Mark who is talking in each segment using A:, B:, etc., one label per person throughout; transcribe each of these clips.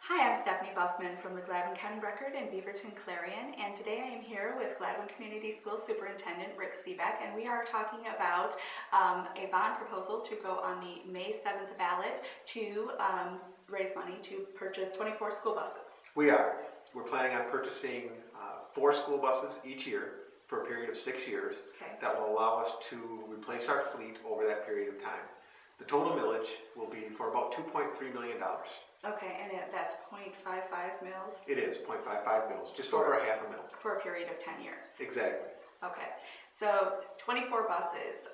A: Hi, I'm Stephanie Buffman from the Gladwin County Record in Beaverton Clarion, and today I am here with Gladwin Community School Superintendent Rick Seebeck, and we are talking about a bond proposal to go on the May 7th ballot to raise money to purchase 24 school buses.
B: We are. We're planning on purchasing 4 school buses each year for a period of 6 years.
A: Okay.
B: That will allow us to replace our fleet over that period of time. The total millage will be for about $2.3 million.
A: Okay, and that's 0.55 mils?
B: It is 0.55 mils, just over a half a mil.
A: For a period of 10 years?
B: Exactly.
A: Okay, so 24 buses.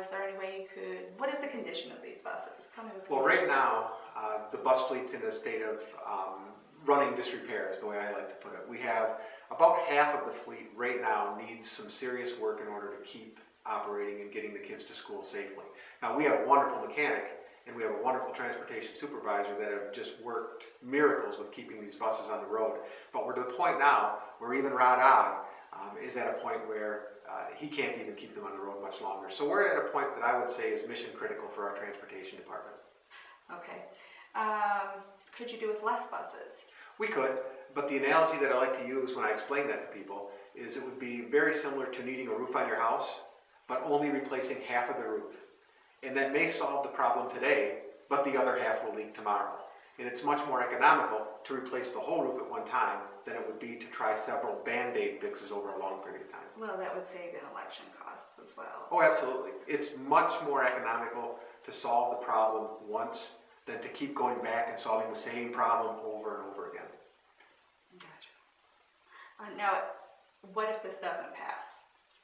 A: Is there any way you could, what is the condition of these buses? Tell me what the
B: Well,
A: condition
B: right now, the bus fleet's in a state of running disrepair is the way I like to put it. We have about half of the fleet right now needs some serious work in order to keep operating and getting the kids to school safely. Now, we have a wonderful mechanic and we have a wonderful transportation supervisor that have just worked miracles with keeping these buses on the road. But we're to the point now where even Rod On is at a point where he can't even keep them on the road much longer. So we're at a point that I would say is mission critical for our transportation department.
A: Okay. Could you do with less buses?
B: We could, but the analogy that I like to use when I explain that to people is it would be very similar to needing a roof on your house, but only replacing half of the roof. And that may solve the problem today, but the other half will leak tomorrow. And it's much more economical to replace the whole roof at one time than it would be to try several Band-Aid fixes over a long period of time.
A: Well, that would save in election costs as well.
B: Oh, absolutely. It's much more economical to solve the problem once than to keep going back and solving the same problem over and over again.
A: Gotcha. Now, what if this doesn't pass?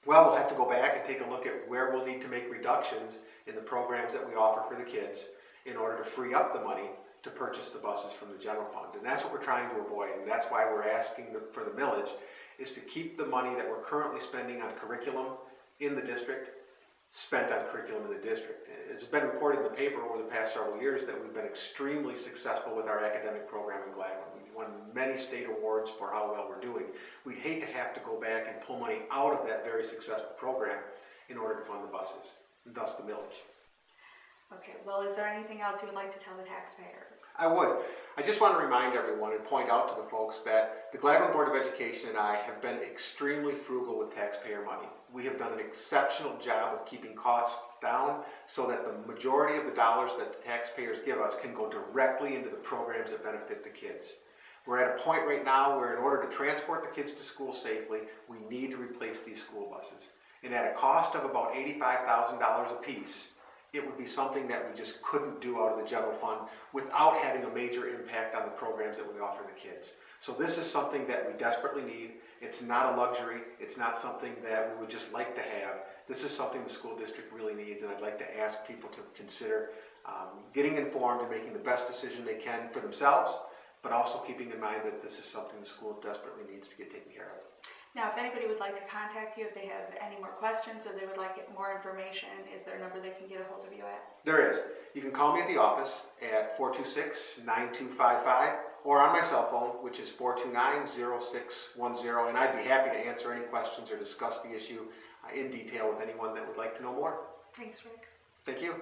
B: Well, we'll have to go back and take a look at where we'll need to make reductions in the programs that we offer for the kids in order to free up the money to purchase the buses from the general fund. And that's what we're trying to avoid, and that's why we're asking for the millage, is to keep the money that we're currently spending on curriculum in the district spent on curriculum in the district. It's been reported in the paper over the past several years that we've been extremely successful with our academic program in Gladwin. We've won many state awards for how well we're doing. We'd hate to have to go back and pull money out of that very successful program in order to fund the buses, and thus the millage.
A: Okay, well, is there anything else you would like to tell the taxpayers?
B: I would. I just want to remind everyone and point out to the folks that the Gladwin Board of Education and I have been extremely frugal with taxpayer money. We have done an exceptional job of keeping costs down so that the majority of the dollars that the taxpayers give us can go directly into the programs that benefit the kids. We're at a point right now where in order to transport the kids to school safely, we need to replace these school buses. And at a cost of about $85,000 a piece, it would be something that we just couldn't do out of the general fund without having a major impact on the programs that we offer the kids. So this is something that we desperately need. It's not a luxury. It's not something that we would just like to have. This is something the school district really needs, and I'd like to ask people to consider getting informed and making the best decision they can for themselves, but also keeping in mind that this is something the school desperately needs to get taken care of.
A: Now, if anybody would like to contact you, if they have any more questions or they would like more information, is there a number they can get a hold of you at?
B: There is. You can call me at the office at 426-9255 or on my cell phone, which is 429-0610, and I'd be happy to answer any questions or discuss the issue in detail with anyone that would like to know more.
A: Thanks, Rick.
B: Thank you.